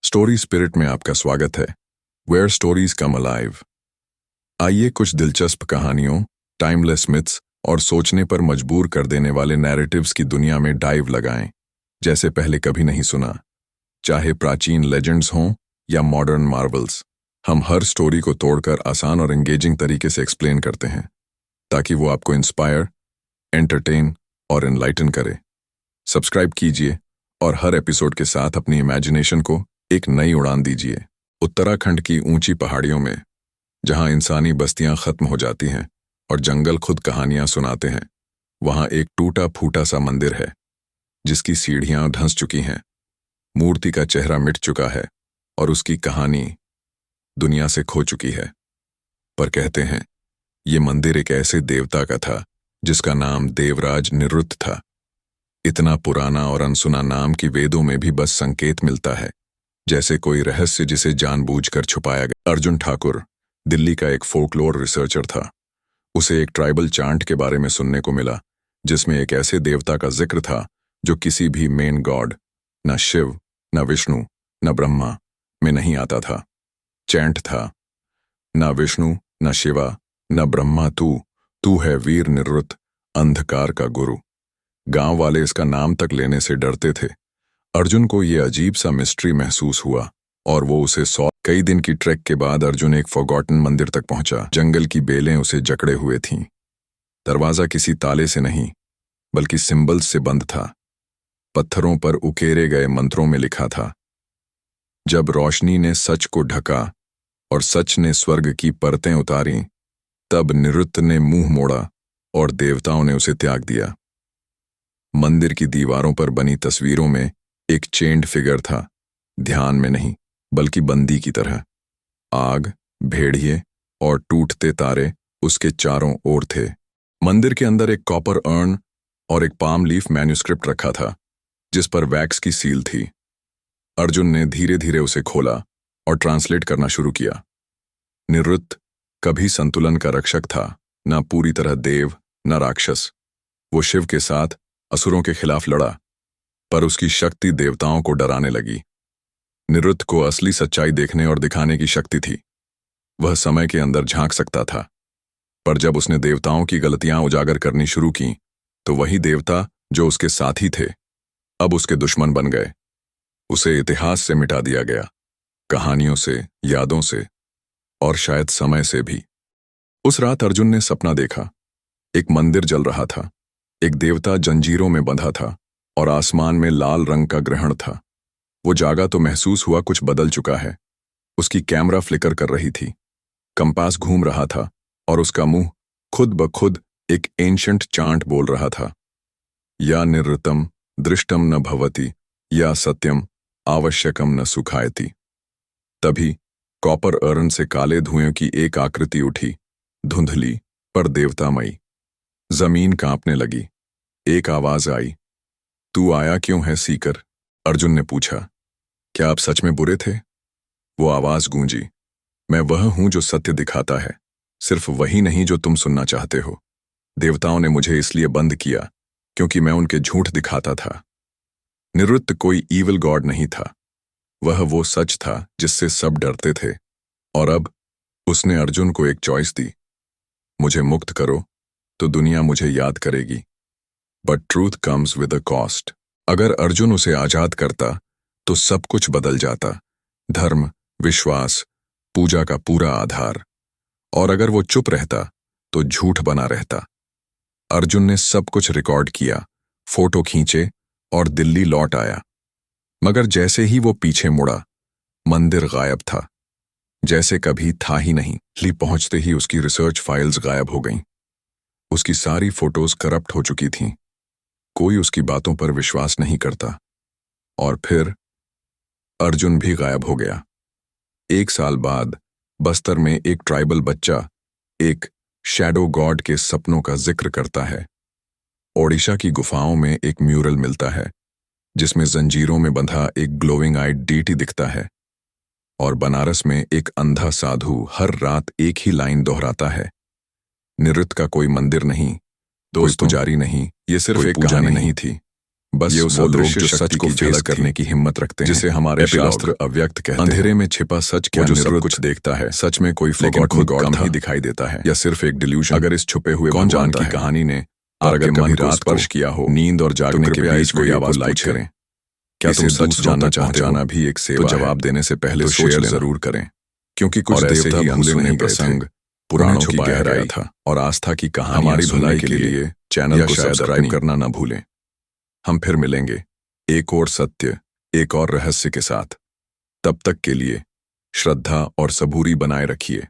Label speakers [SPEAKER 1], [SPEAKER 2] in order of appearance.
[SPEAKER 1] Story spirit में आपका स्वागत है, वेयर स्टोरीज कम अलाइव। आइए कुछ दिलचस्प कहानियों, टाइमलेस मिथ्स और सोचने पर मजबूर कर देने वाले नैरेटिव्स की दुनिया में डाइव लगाएं, जैसे पहले कभी नहीं सुना। चाहे प्राचीन लेजेंड्स हों या मॉडर्न मार्वल्स, हम हर स्टोरी को तोड़कर आसान और एंगेजिंग तरीके से एक्सप्लेन करते हैं, ताकि वो आपको इंस्पायर, एंटरटेन और एनलाइटन करे। सब्सक्राइब कीजिए और हर एपिसोड के साथ अपनी इमेजिनेशन को एक नई उड़ान दीजिए। उत्तराखंड की ऊंची पहाड़ियों में, जहां इंसानी बस्तियां खत्म हो जाती हैं और जंगल खुद कहानियां सुनाते हैं, वहां एक टूटा फूटा सा मंदिर है, जिसकी सीढ़ियां धंस चुकी हैं, मूर्ति का चेहरा मिट चुका है और उसकी कहानी दुनिया से खो चुकी है। पर कहते हैं, ये मंदिर एक ऐसे देवता का था जिसका नाम देवराज निरुद्ध था। इतना पुराना और अनसुना नाम कि वेदों में भी बस संकेत मिलता है, जैसे कोई रहस्य जिसे जानबूझकर छुपाया गया। अर्जुन ठाकुर दिल्ली का एक फोकलोर रिसर्चर था। उसे एक ट्राइबल चांट के बारे में सुनने को मिला, जिसमें एक ऐसे देवता का जिक्र था जो किसी भी मेन गॉड, न शिव, न विष्णु, न ब्रह्मा, में नहीं आता था। चैंट था, न विष्णु, न शिवा, न ब्रह्मा, तू है वीर निरुद्ध, अंधकार का गुरु। गांव वाले इसका नाम तक लेने से डरते थे। अर्जुन को यह अजीब सा मिस्ट्री महसूस हुआ और वो उसे कई दिन की ट्रैक के बाद अर्जुन एक फॉरगॉटन मंदिर तक पहुंचा। जंगल की बेलें उसे जकड़े हुए थीं। दरवाजा किसी ताले से नहीं, बल्कि सिंबल्स से बंद था। पत्थरों पर उकेरे गए मंत्रों में लिखा था, जब रोशनी ने सच को ढका और सच ने स्वर्ग की परतें उतारी, तब निरुद्ध ने मुंह मोड़ा और देवताओं ने उसे त्याग दिया। मंदिर की दीवारों पर बनी तस्वीरों में एक चेंड फिगर था, ध्यान में नहीं बल्कि बंदी की तरह। आग, भेड़िए और टूटते तारे उसके चारों ओर थे। मंदिर के अंदर एक कॉपर अर्न और एक पाम लीफ मैन्युस्क्रिप्ट रखा था, जिस पर वैक्स की सील थी। अर्जुन ने धीरे धीरे उसे खोला और ट्रांसलेट करना शुरू किया। निरुद्ध कभी संतुलन का रक्षक था, न पूरी तरह देव न राक्षस। वो शिव के साथ असुरों के खिलाफ लड़ा, पर उसकी शक्ति देवताओं को डराने लगी। निरुद्ध को असली सच्चाई देखने और दिखाने की शक्ति थी। वह समय के अंदर झांक सकता था, पर जब उसने देवताओं की गलतियां उजागर करनी शुरू की, तो वही देवता जो उसके साथी थे, अब उसके दुश्मन बन गए। उसे इतिहास से मिटा दिया गया, कहानियों से, यादों से और शायद समय से भी। उस रात अर्जुन ने सपना देखा। एक मंदिर जल रहा था, एक देवता जंजीरों में बंधा था और आसमान में लाल रंग का ग्रहण था। वो जागा तो महसूस हुआ कुछ बदल चुका है। उसकी कैमरा फ्लिकर कर रही थी, कंपास घूम रहा था और उसका मुंह खुद ब खुद एक एंशंट चांट बोल रहा था, या निरृतम दृष्टम न भवति, या सत्यम आवश्यकम न सुखायति। तभी कॉपर अर्न से काले धुएं की एक आकृति उठी, धुंधली पर देवतामयी। जमीन कांपने लगी। एक आवाज आई, तू आया क्यों है सीकर? अर्जुन ने पूछा, क्या आप सच में बुरे थे? वो आवाज गूंजी, मैं वह हूं जो सत्य दिखाता है, सिर्फ वही नहीं जो तुम सुनना चाहते हो। देवताओं ने मुझे इसलिए बंद किया क्योंकि मैं उनके झूठ दिखाता था। निरुद्ध कोई ईविल गॉड नहीं था, वह वो सच था जिससे सब डरते थे। और अब उसने अर्जुन को एक चॉइस दी, मुझे मुक्त करो तो दुनिया मुझे याद करेगी, but truth comes with a cost. अगर अर्जुन उसे आजाद करता तो सब कुछ बदल जाता, धर्म, विश्वास, पूजा का पूरा आधार। और अगर वो चुप रहता तो झूठ बना रहता। अर्जुन ने सब कुछ रिकॉर्ड किया, फोटो खींचे और दिल्ली लौट आया। मगर जैसे ही वो पीछे मुड़ा, मंदिर गायब था, जैसे कभी था ही नहीं। दिल्ली पहुंचते ही उसकी रिसर्च फाइल्स गायब हो गईं। उसकी सारी फोटोज करप्ट हो चुकी थीं। कोई उसकी बातों पर विश्वास नहीं करता। और फिर अर्जुन भी गायब हो गया। 1 साल बाद बस्तर में एक ट्राइबल बच्चा एक शैडो गॉड के सपनों का जिक्र करता है। ओडिशा की गुफाओं में एक म्यूरल मिलता है, जिसमें जंजीरों में बंधा एक ग्लोइंग आइड डीटी दिखता है। और बनारस में एक अंधा साधु हर रात एक ही लाइन दोहराता है, निरुद्ध का कोई मंदिर नहीं, कोई पुजारी नहीं, ये सिर्फ एक कहानी नहीं थी, बस
[SPEAKER 2] ये
[SPEAKER 1] वो लोग जो सच को फेस करने की हिम्मत रखते हैं, जिसे हमारे शास्त्र अव्यक्त कहते हैं। अंधेरे में छिपा सच क्या जो सब कुछ देखता है, सच में कोई फॉरगॉटन गॉड ही दिखाई देता है या सिर्फ एक डिल्यूजन। अगर इस छुपे हुए कौन जान की कहानी ने अगर मन को स्पर्श किया हो, नींद और जागने के बीच कोई आवाज लाइक करें। क्या तुम सच जानना चाहते हो? भी एक सेवा तो जवाब देने से पहले शेयर जरूर करें, क्योंकि कुछ देवता भूले नहीं प्रसंग पुराणों की गहराई था और आस्था की कहानी हमारी भलाई के लिए चैनल को सब्सक्राइब करना ना भूलें। हम फिर मिलेंगे एक और सत्य, एक और रहस्य के साथ। तब तक के लिए श्रद्धा और सबूरी बनाए रखिए।